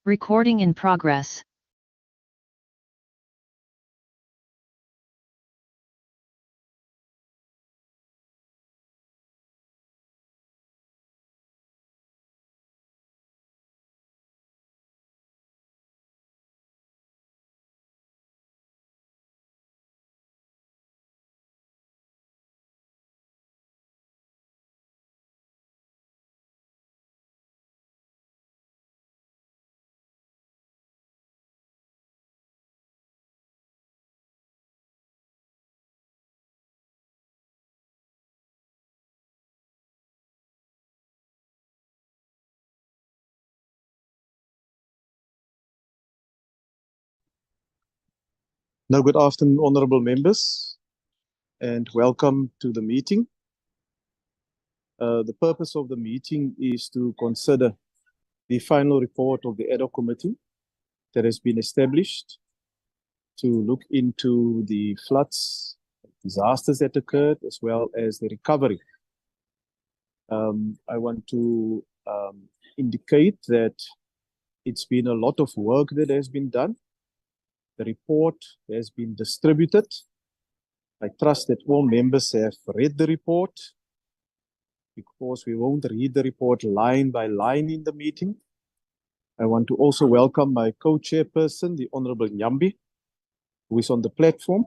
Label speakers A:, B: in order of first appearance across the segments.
A: Recording in progress.
B: Now, good afternoon, honorable members, and welcome to the meeting. The purpose of the meeting is to consider the final report of the ad hoc committee that has been established to look into the floods, disasters that occurred, as well as the recovery. I want to indicate that it's been a lot of work that has been done. The report has been distributed. I trust that all members have read the report, because we won't read the report line by line in the meeting. I want to also welcome my co-chairperson, the Honorable Nyambi, who is on the platform.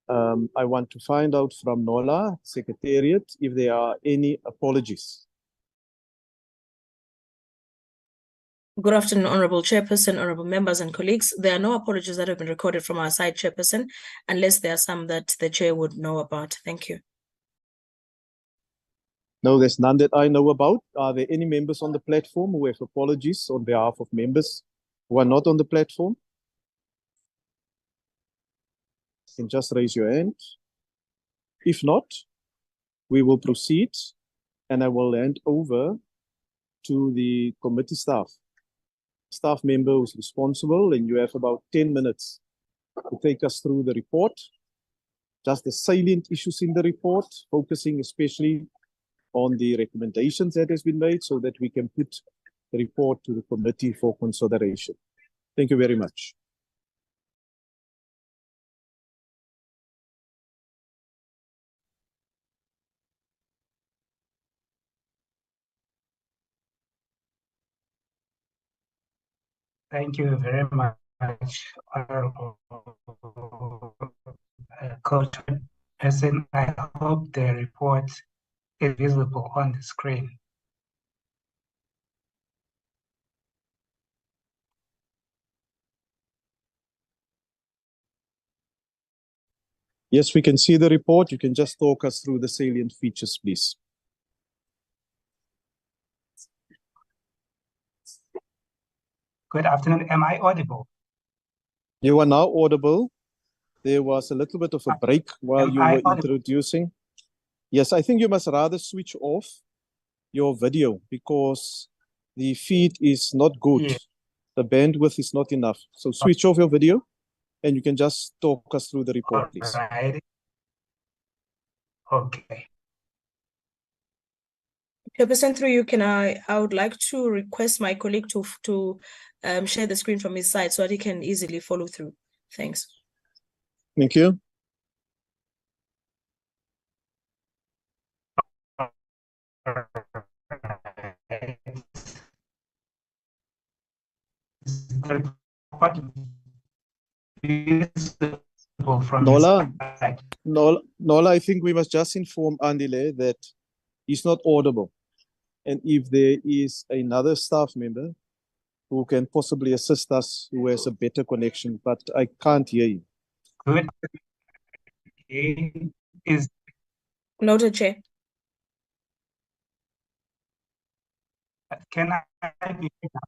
B: I want to find out from Nola, Secretariat, if there are any apologies.
C: Good afternoon, Honorable Chairperson, Honorable members and colleagues. There are no apologies that have been recorded from our side, Chairperson, unless there are some that the Chair would know about. Thank you.
B: No, there's none that I know about. Are there any members on the platform who have apologies on behalf of members who are not on the platform? You can just raise your hand. If not, we will proceed, and I will hand over to the committee staff member who's responsible, and you have about 10 minutes to take us through the report, just the salient issues in the report, focusing especially on the recommendations that has been made so that we can put the report to the committee for consideration. Thank you very much.
D: Thank you very much, Honorable Co-Chairperson. I hope the report is visible on the screen.
B: Yes, we can see the report. You can just talk us through the salient features, please.
D: Good afternoon. Am I audible?
B: You are now audible. There was a little bit of a break while you were introducing. Yes, I think you must rather switch off your video because the feed is not good. Yeah. The bandwidth is not enough. So switch off your video and you can just talk us through the report, please.
D: All right. Okay.
C: Chairperson, through you, I would like to request my colleague to share the screen from his side so that he can easily follow through. Thanks.
B: Thank you. Nola, I think we must just inform Andile that he's not audible. And if there is another staff member who can possibly assist us, who has a better connection, but I can't hear you.
D: Good. Is
C: noted, Chair.
D: Can I be heard now?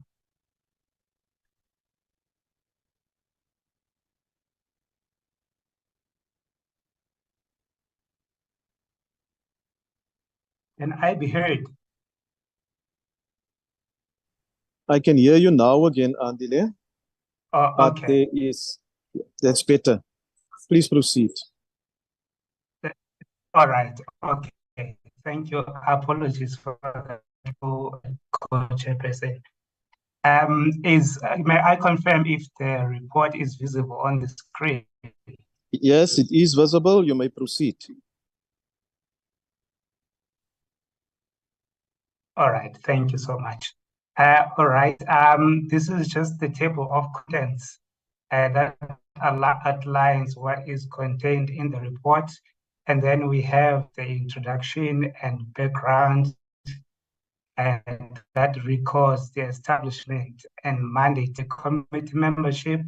D: Can I be heard?
B: I can hear you now again, Andile.
D: Oh, okay.
B: That's better. Please proceed.
D: All right. Okay. Thank you. Apologies for the Co-Chairperson. May I confirm if the report is visible on the screen?
B: Yes, it is visible. You may proceed.
D: All right, thank you so much. All right, this is just the table of contents that outlines what is contained in the report. And then we have the introduction and background, and that records the establishment and mandate the committee membership.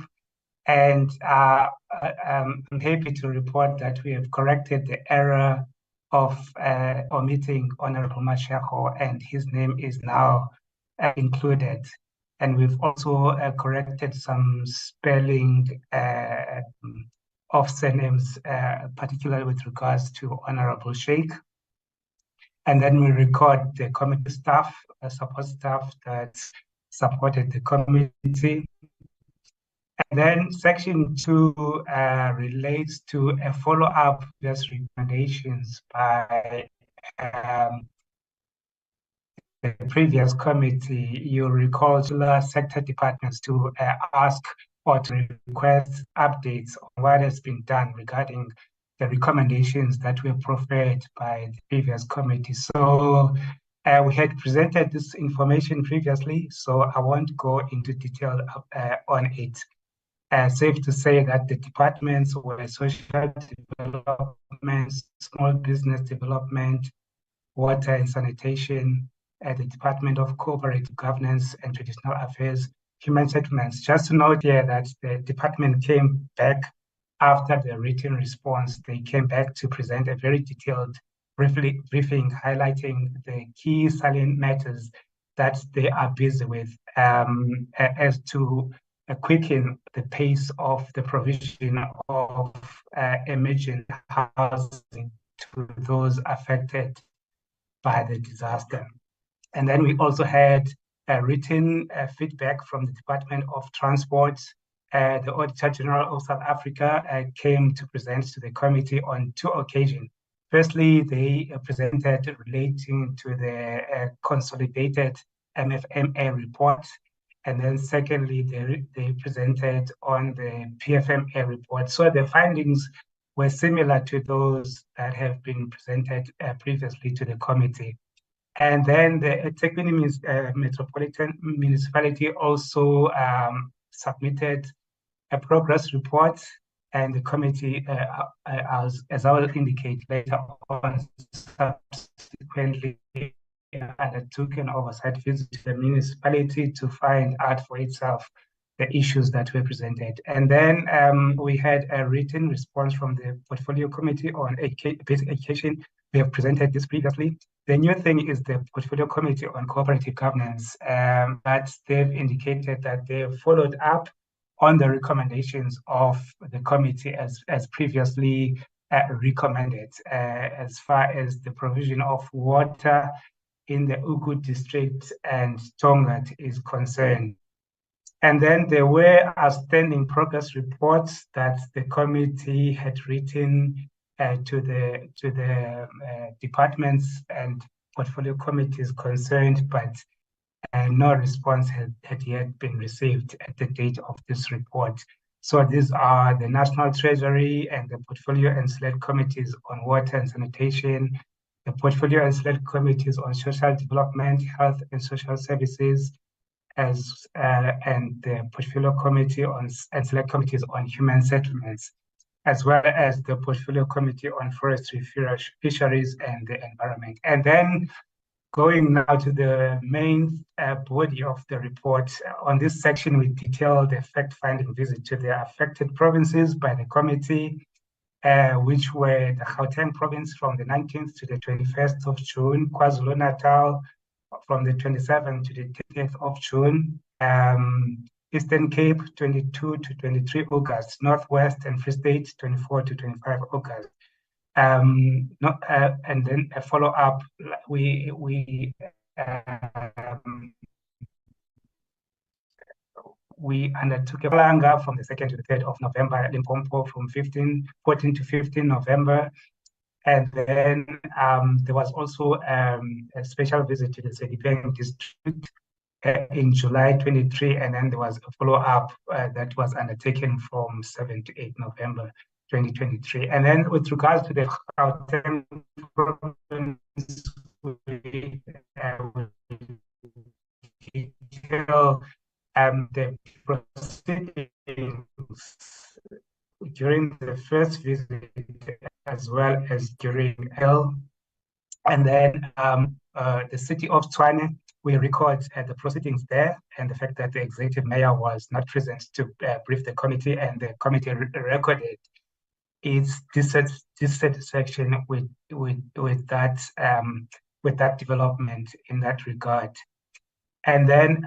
D: And I'm happy to report that we have corrected the error of omitting Honorable Mashego, and his name is now included. And we've also corrected some spelling of surnames, particularly with regards to Honorable Sheikh. And then we record the committee staff, support staff that supported the committee. And then section 2 relates to a follow-up just recommendations by the previous committee. You recall the sector departments to ask or to request updates on what has been done regarding the recommendations that were preferred by the previous committee. So we had presented this information previously, so I won't go into detail on it. Safe to say that the departments were social development, small business development, water and sanitation, the Department of Cooperative Governance and Traditional Affairs, Human Settlements. Just to note here that the department came back after the written response. They came back to present a very detailed briefing highlighting the key salient matters that they are busy with as to quicken the pace of the provision of emergent housing to those affected by the disaster. And then we also had written feedback from the Department of Transport. The Auditor General of South Africa came to present to the committee on 2 occasions. Firstly, they presented relating to the consolidated MFMA report. And then secondly, they presented on the PFMA report. So the findings were similar to those that have been presented previously to the committee. And then the eThekwini Metropolitan Municipality also submitted a progress report, and the committee, as I will indicate later on, subsequently undertook an oversight visit to the municipality to find out for itself the issues that were presented. And then we had a written response from the Portfolio Committee on Basic Education. We have presented this previously. The new thing is the Portfolio Committee on Cooperative Governance, that they've indicated that they have followed up on the recommendations of the committee as previously recommended, as far as the provision of water in the Ugu district and Tongat is concerned. And then there were outstanding progress reports that the committee had written to the departments and portfolio committees concerned, but no response had yet been received at the date of this report. So these are the National Treasury and the Portfolio and Select Committees on Water and Sanitation, the Portfolio and Select Committees on Social Development, Health and Social Services, and the Portfolio Committee on and Select Committees on Human Settlements, as well as the Portfolio Committee on Forestry, Fisheries, and the Environment. And then going now to the main body of the report, on this section we detail the fact-finding visit to the affected provinces by the committee, which were the Gauteng province from the 19th to the 21st of June, KwaZulu-Natal from the 27th to the 30th of June, Eastern Cape 22 to 23 August, Northwest and Free State 24 to 25 August. And then a follow-up, we undertook a Palanga from the 2nd to the 3rd of November, Limpopo from 14 to 15 November. And then there was also a special visit to the Sedibeng district in July 23, and then there was a follow-up that was undertaken from 7 to 8 November 2023. And then with regards to the Gauteng province, we detail the proceedings during the first visit as well as during L. And then the city of Tshwane, we record the proceedings there and the fact that the executive mayor was not present to brief the committee, and the committee recorded its dissatisfaction with that development in that regard. And then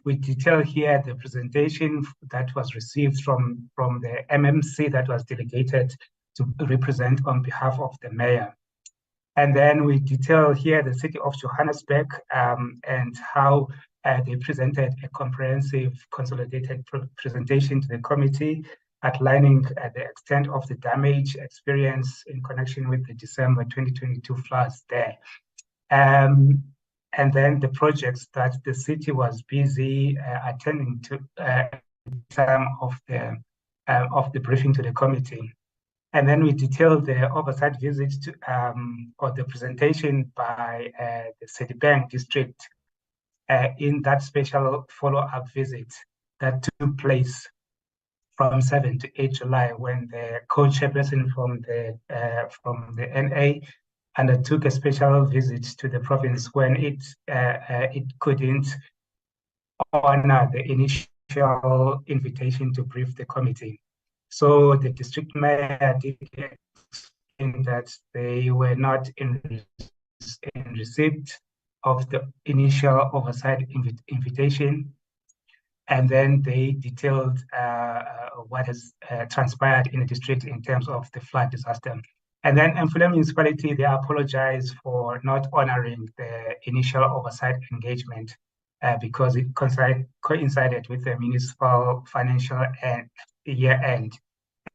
D: we detail here the presentation that was received from the MMC that was delegated to represent on behalf of the mayor. And then we detail here the city of Johannesburg and how they presented a comprehensive consolidated presentation to the committee, outlining the extent of the damage experienced in connection with the December 2022 floods there. And then the projects that the city was busy attending to at the time of the briefing to the committee. And then we detailed the oversight visit to, or the presentation by the Sedibeng district in that special follow-up visit that took place from 7 to 8 July, when the co-chairperson from the NA undertook a special visit to the province when it couldn't honor the initial invitation to brief the committee. So the district mayor did explain that they were not in receipt of the initial oversight invitation, and then they detailed what has transpired in the district in terms of the flood disaster. And then Mfuleni municipality, they apologized for not honoring the initial oversight engagement because it coincided with the municipal financial year end.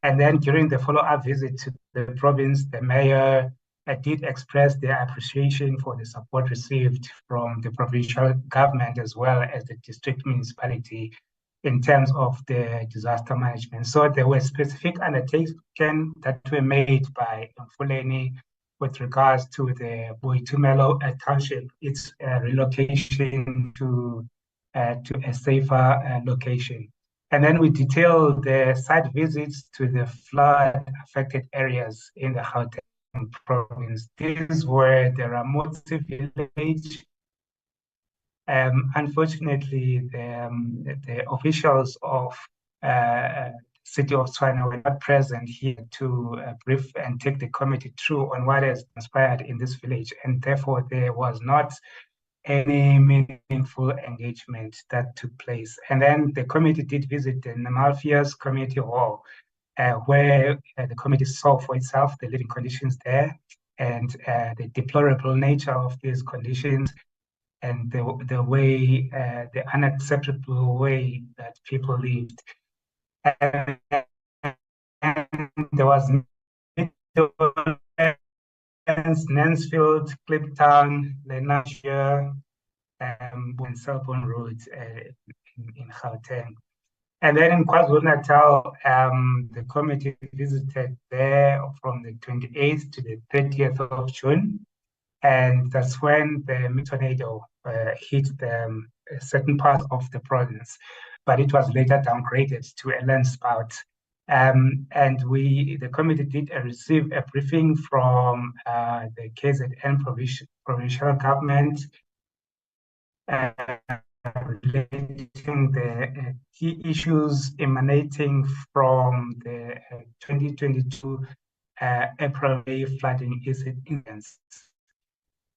D: And then during the follow-up visit to the province, the mayor did express their appreciation for the support received from the provincial government as well as the district municipality in terms of the disaster management. So there were specific undertakings that were made by Mfuleni with regards to the Boitumelo township, its relocation to a safer location. And then we detail the site visits to the flood-affected areas in the Gauteng province. These were the Ramotsi village. Unfortunately, the officials of City of Tshwane were not present here to brief and take the committee through on what has transpired in this village, and therefore there was not any meaningful engagement that took place. And then the committee did visit the Namalfias Community Hall, where the committee saw for itself the living conditions there and the deplorable nature of these conditions, and the way, the unacceptable way that people lived. And there was Nansfield, Kliptown, Lenasia, and Selborne Road in Gauteng. And then in KwaZulu-Natal, the committee visited there from the 28th to the 30th of June. And that's when the tornado hit a certain part of the province, but it was later downgraded to a landspout. And the committee did receive a briefing from the KZN provincial government relating the key issues emanating from the 2022 April-May flooding incidents.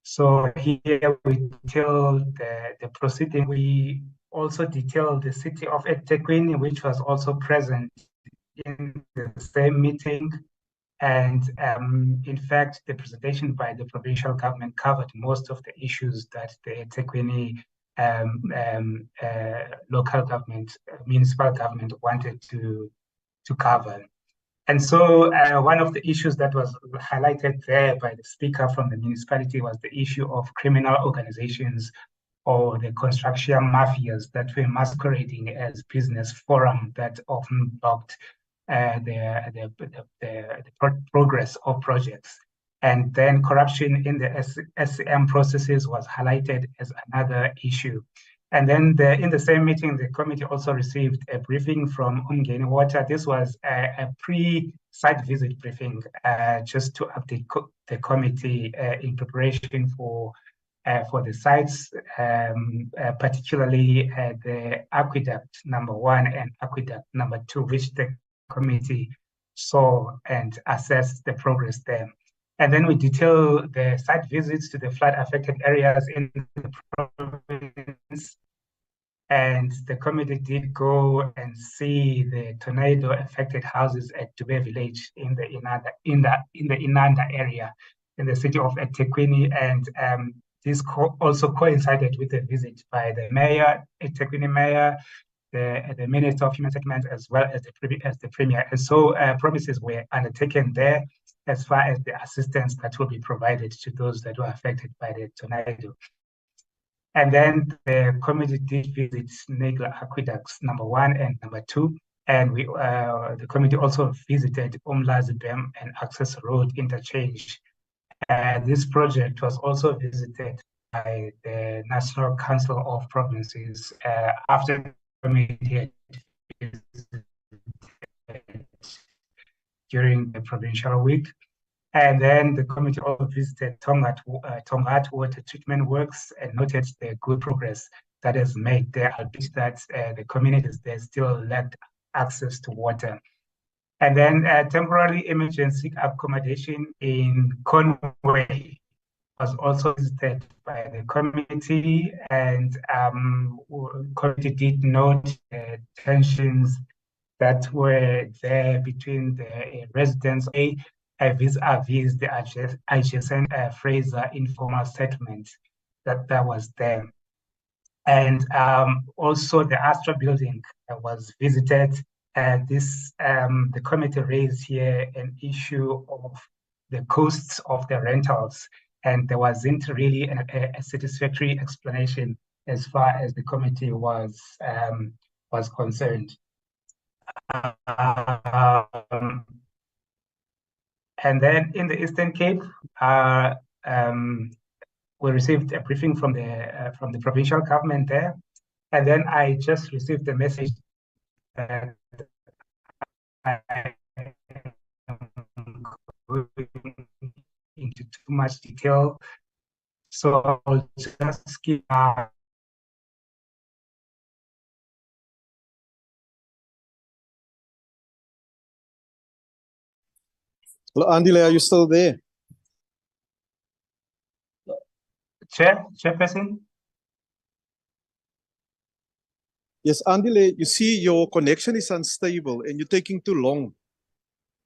D: So here we detail the proceeding. We also detail the city of eThekwini, which was also present in the same meeting. And in fact, the presentation by the provincial government covered most of the issues that the eThekwini local government, municipal government wanted to cover. And so one of the issues that was highlighted there by the speaker from the municipality was the issue of criminal organizations or the construction mafias that were masquerading as business forum that often blocked the progress of projects. And then corruption in the SCM processes was highlighted as another issue. And then in the same meeting, the committee also received a briefing from Umgeni Water. This was a pre-site visit briefing just to update the committee in preparation for the sites, particularly the aqueduct number 1 and aqueduct number 2, which the committee saw and assessed the progress there. And then we detail the site visits to the flood-affected areas in the province. And the committee did go and see the tornado-affected houses at Dube village in the Inanda area in the city of eThekwini. And this also coincided with a visit by the mayor, eThekwini mayor, the Minister of Human Settlements, as well as the Premier. And so promises were undertaken there as far as the assistance that will be provided to those that were affected by the tornado. And then the committee did visit Negla Aqueducts number 1 and number 2. And the committee also visited Umlazi Dam and Access Road interchange. This project was also visited by the National Council of Provinces after the committee had visited during the provincial week. And then the committee also visited Tongat Water Treatment Works and noted the good progress that is made there, albeit that the communities there still lacked access to water. And then temporary emergency accommodation in Conway was also visited by the committee, and the committee did note tensions that were there between the residents vis-a-vis the adjacent Fraser informal settlement that was there. And also the Astra building was visited. The committee raised here an issue of the costs of the rentals, and there wasn't really a satisfactory explanation as far as the committee was concerned. And then in the Eastern Cape, we received a briefing from the provincial government there, and then I just received a message that I am going into too much detail, so I'll just skip.
B: Hello, Andile, are you still there?
D: Chairperson?
B: Yes, Andile, you see your connection is unstable and you're taking too long.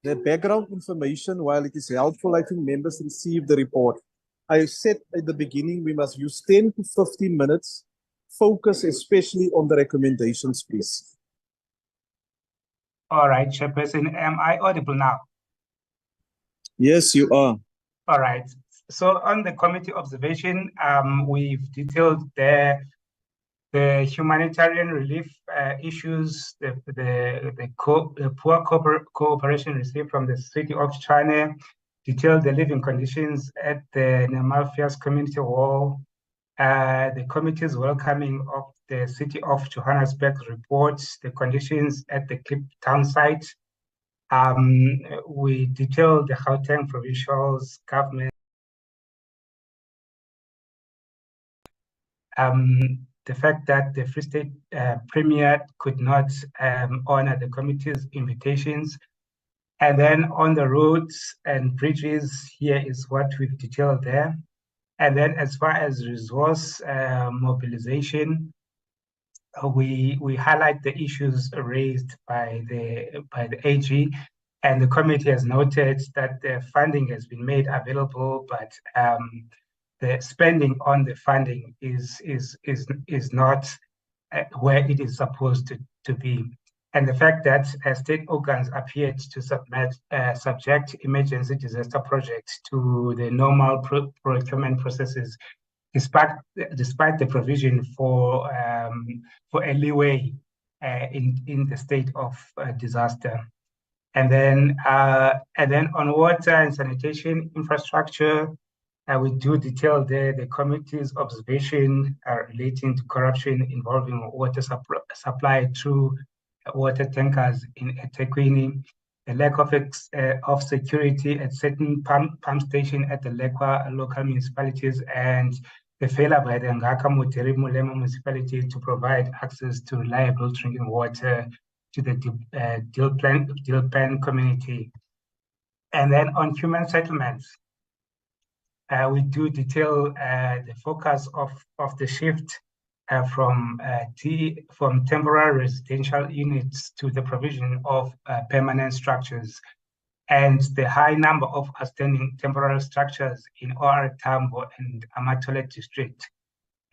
B: The background information, while it is helpful, I think members receive the report. I said at the beginning, we must use 10 to 15 minutes, focus especially on the recommendations, please.
D: All right, Chairperson, am I audible now?
B: Yes, you are.
D: All right. So on the committee observation, we've detailed the humanitarian relief issues, the poor cooperation received from the city of China, detailed the living conditions at the Nemalfias Community Hall, the committee's welcoming of the city of Johannesburg reports, the conditions at the Cape Town site. We detailed the Gauteng provincial's government. The fact that the Free State Premier could not honor the committee's invitations. And then on the roads and bridges, here is what we've detailed there. And then as far as resource mobilization, we highlight the issues raised by the AG, and the committee has noted that the funding has been made available, but the spending on the funding is not where it is supposed to be. And the fact that state organs appeared to subject emergency disaster projects to the normal procurement processes despite the provision for a leeway in the state of disaster. And then on water and sanitation infrastructure, we do detail there the committee's observation relating to corruption involving water supply through water tankers in eThekwini, the lack of security at certain pump station at the Lekwa local municipalities, and the failure by the Ngaka Muteri Mulema municipality to provide access to reliable drinking water to the Dilpen community. And then on human settlements, we do detail the focus of the shift from temporary residential units to the provision of permanent structures, and the high number of outstanding temporary structures in OR Tambo and Amatole district,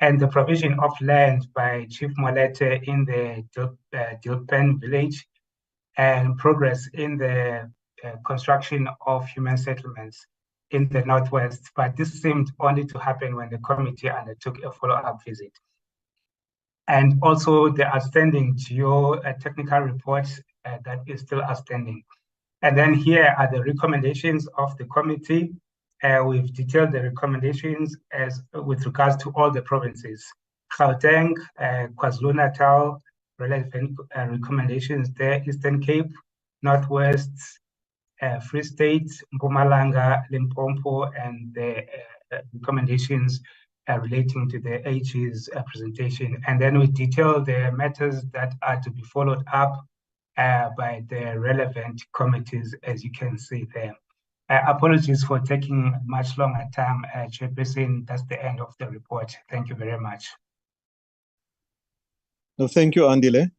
D: and the provision of land by Chief Molete in the Dilpen village, and progress in the construction of human settlements in the Northwest. But this seemed only to happen when the committee undertook a follow-up visit. And also the outstanding geotechnical reports that is still outstanding. And then here are the recommendations of the committee. We've detailed the recommendations as with regards to all the provinces. Gauteng, KwaZulu-Natal, relevant recommendations there, Eastern Cape, Northwest, Free State, Mpumalanga, Limpopo, and the recommendations relating to the AG's presentation. And then we detail the matters that are to be followed up by the relevant committees, as you can see there. Apologies for taking much longer time, Chairperson. That's the end of the report. Thank you very much.
B: No, thank you, Andile.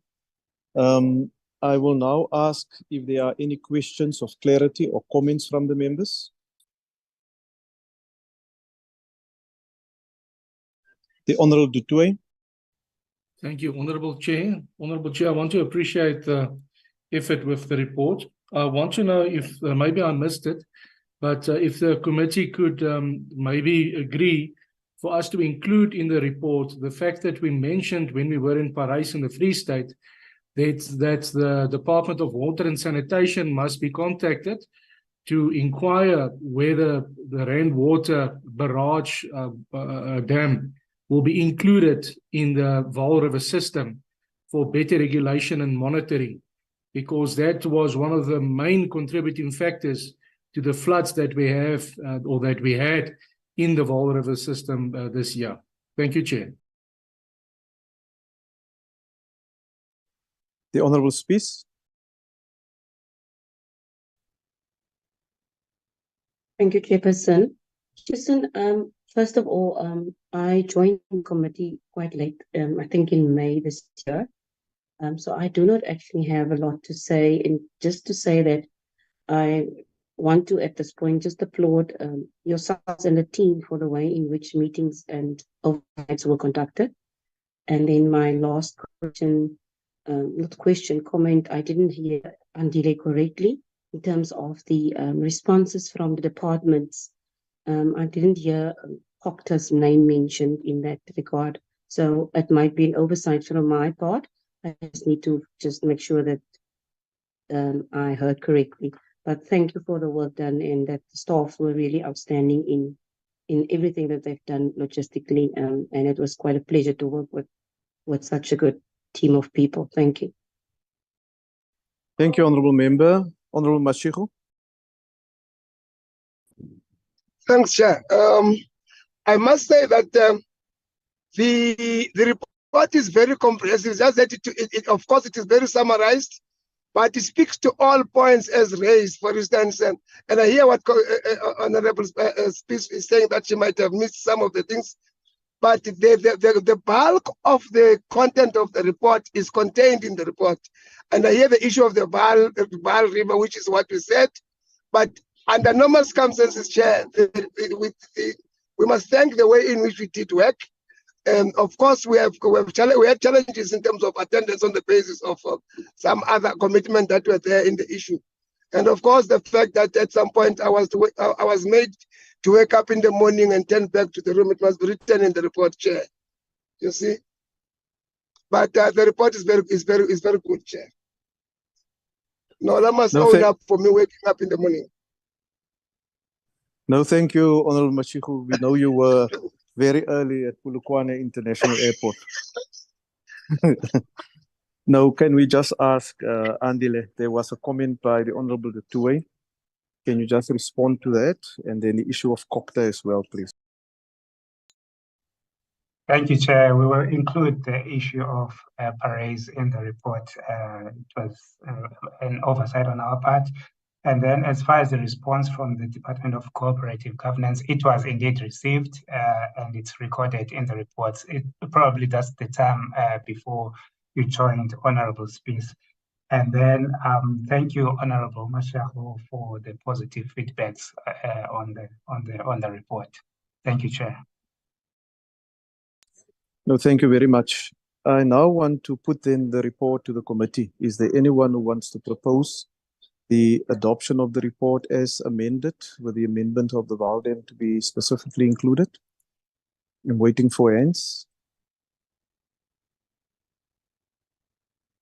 B: I will now ask if there are any questions of clarity or comments from the members. The Honourable Du Toit.
E: Thank you, Honourable Chair. Honourable Chair, I want to appreciate the effort with the report. I want to know if, maybe I missed it, but if the committee could maybe agree for us to include in the report the fact that we mentioned when we were in Parys in the Free State, that the Department of Water and Sanitation must be contacted to inquire whether the rainwater barrage dam will be included in the Vaal River system for better regulation and monitoring, because that was one of the main contributing factors to the floods that we have or that we had in the Vaal River system this year. Thank you, Chair.
B: The Honourable Spies.
F: Thank you, Chairperson. Chairperson, first of all, I joined the committee quite late, I think in May this year. So I do not actually have a lot to say, and just to say that I want to, at this point, just applaud yourselves and the team for the way in which meetings and overnights were conducted. And then my last question, comment, I didn't hear Andile correctly in terms of the responses from the departments. I didn't hear Proctor's name mentioned in that regard. So it might be an oversight from my part. I just need to just make sure that I heard correctly. But thank you for the work done, and that the staff were really outstanding in everything that they've done logistically. And it was quite a pleasure to work with such a good team of people. Thank you.
B: Thank you, Honourable Member. Honourable Mashego.
G: Thanks, Chair. I must say that the report is very comprehensive. Just that of course, it is very summarized, but it speaks to all points as raised. For instance, and I hear what Honourable Spies is saying, that she might have missed some of the things, but the bulk of the content of the report is contained in the report. And I hear the issue of the Vaal River, which is what we said, but under normal circumstances, Chair, we must thank the way in which we did work. Of course, we had challenges in terms of attendance on the basis of some other commitment that were there in the issue. And of course, the fact that at some point I was made to wake up in the morning and turn back to the room. It must be written in the report, Chair. You see? But the report is very good, Chair. No, that must own up for me waking up in the morning.
B: No, thank you, Honorable Mashiko. We know you were very early at Polokwane International Airport. Now, can we just ask Andile, there was a comment by the Honorable Tuwe. Can you just respond to that? And then the issue of COCTA as well, please.
D: Thank you, Chair. We will include the issue of parades in the report. It was an oversight on our part. And then as far as the response from the Department of Cooperative Governance, it was indeed received and it's recorded in the reports. It probably that's the time before you joined Honorable Spies. And then thank you, Honorable Mashako, for the positive feedbacks on the report. Thank you, Chair.
B: No, thank you very much. I now want to put in the report to the committee. Is there anyone who wants to propose the adoption of the report as amended with the amendment of the VALDEM to be specifically included? I'm waiting for hands.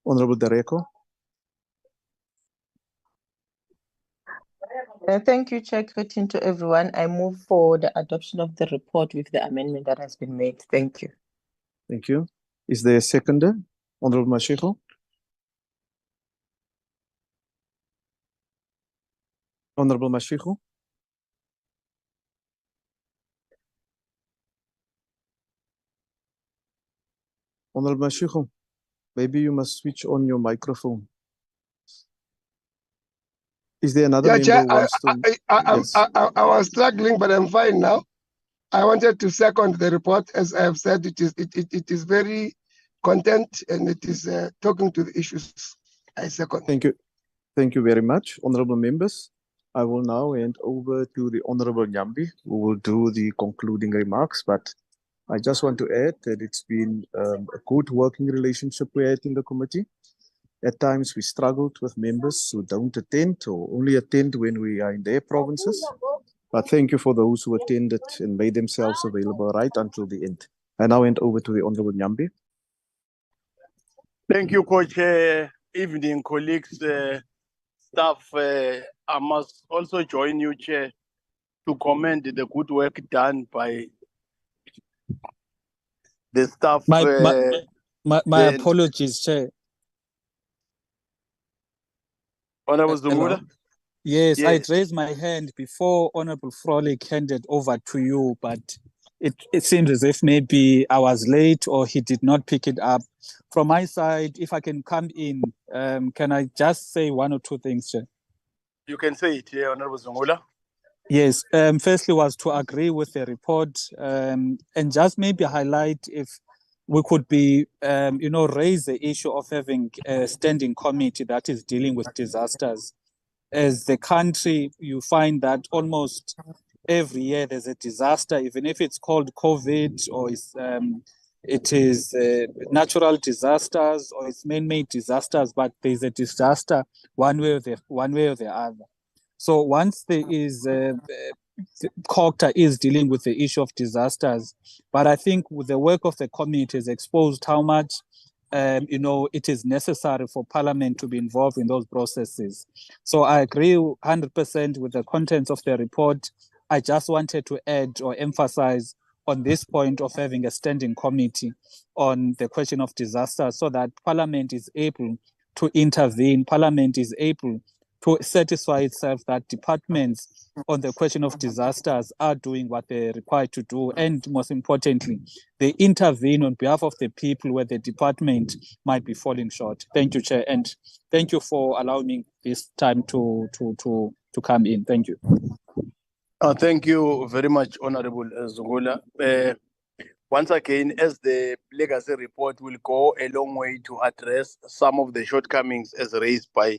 B: Honorable Dareko.
H: Thank you, Chair. Greeting to everyone. I move for the adoption of the report with the amendment that has been made. Thank you.
B: Thank you. Is there a seconder? Honorable Mashiko. Honorable Mashiko. Honorable Mashiko, maybe you must switch on your microphone. Is there another member
G: Chair,
B: who wants to? Yes.
G: I was struggling, but I'm fine now. I wanted to second the report. As I have said, it is very content and it is talking to the issues. I second.
B: Thank you. Thank you very much, honorable members. I will now hand over to the Honorable Nyambi, who will do the concluding remarks. But I just want to add that it's been a good working relationship we had in the committee. At times we struggled with members who don't attend or only attend when we are in their provinces. But thank you for those who attended and made themselves available right until the end. I now hand over to the Honorable Nyambi.
I: Thank you, Coach. Evening, colleagues, staff. I must also join you, Chair, to commend the good work done by the staff.
J: My apologies, Chair.
I: Honorable Zungula?
J: Yes, I'd raised my hand before Honorable Frolic handed over to you, but it seems as if maybe I was late or he did not pick it up. From my side, if I can come in, can I just say one or two things, Chair?
I: You can say it, Honorable Zungula.
J: Yes, firstly was to agree with the report and just maybe highlight if we could be, raise the issue of having a standing committee that is dealing with disasters. As the country, you find that almost every year there's a disaster, even if it's called COVID or it is natural disasters or it's man-made disasters, but there's a disaster one way or the other. So once there is COCTA is dealing with the issue of disasters, but I think with the work of the committee has exposed how much it is necessary for Parliament to be involved in those processes. So I agree 100% with the contents of the report. I just wanted to add or emphasize on this point of having a standing committee on the question of disasters so that Parliament is able to intervene, Parliament is able to satisfy itself that departments on the question of disasters are doing what they're required to do. And most importantly, they intervene on behalf of the people where the department might be falling short. Thank you, Chair. And thank you for allowing me this time to come in. Thank you.
I: Thank you very much, Honorable Zungula. Once again, as the legacy report will go a long way to address some of the shortcomings as raised by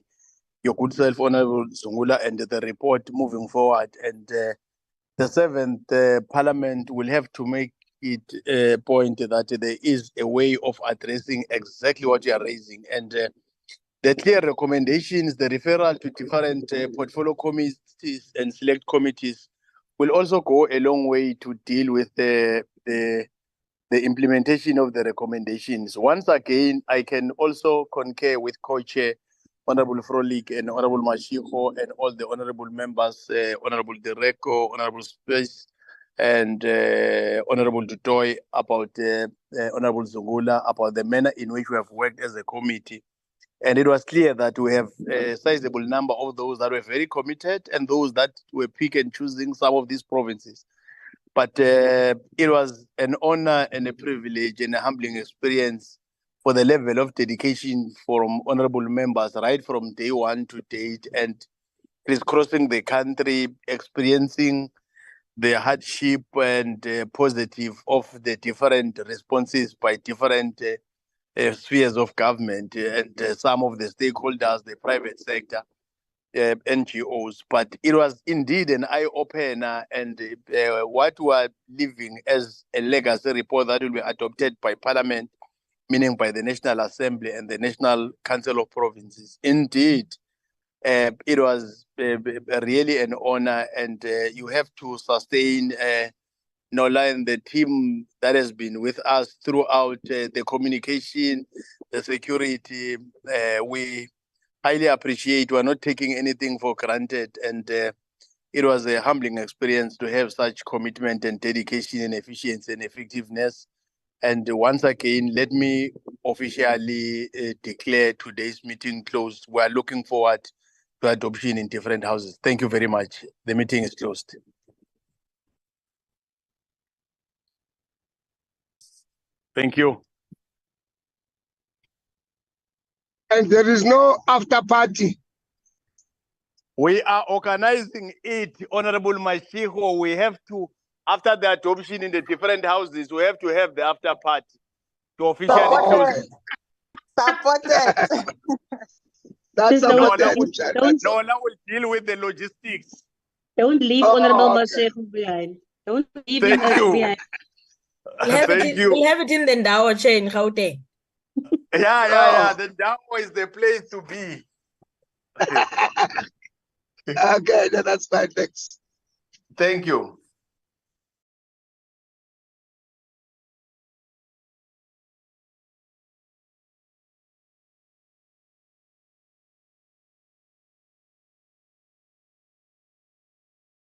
I: your good self, Honorable Zungula, and the report moving forward. And the seventh Parliament will have to make it a point that there is a way of addressing exactly what you are raising. And the clear recommendations, the referral to different portfolio committees and select committees will also go a long way to deal with the implementation of the recommendations. Once again, I can also concur with Co-Chair Honorable Frolik and Honorable Mashiko and all the honorable members, Honorable Dereko, Honorable Space, and Honorable Dutoy about Honorable Zungula about the manner in which we have worked as a committee. And it was clear that we have a sizable number of those that were very committed and those that were pick and choosing some of these provinces. But it was an honor and a privilege and a humbling experience for the level of dedication from honorable members right from day one to date and crisscrossing the country, experiencing the hardship and positive of the different responses by different spheres of government and some of the stakeholders, the private sector, NGOs. But it was indeed an eye-opener, and what we are leaving as a legacy report that will be adopted by Parliament, meaning by the National Assembly and the National Council of Provinces. Indeed, it was really an honor, and you have to sustain Nola and the team that has been with us throughout the communication, the security. We highly appreciate. We're not taking anything for granted, and it was a humbling experience to have such commitment and dedication and efficiency and effectiveness. And once again, let me officially declare today's meeting closed. We are looking forward to adoption in different houses. Thank you very much. The meeting is closed. Thank you.
G: And there is no after party.
I: We are organizing it, Honorable Mashiko. We have to, after the adoption in the different houses, we have to have the after party to officially close it.
H: Supported.
G: That's
F: Please
I: Nola will deal with the logistics.
F: Don't leave
G: Oh,
F: Honorable
G: okay.
F: Mashego behind. Don't leave
I: Thank
F: him
I: you.
F: behind.
C: We'll have it in the Ndawo chain, Gauteng.
I: Yeah. The Ndawo is the place to be.
G: Okay, that's fine. Thanks.
I: Thank you.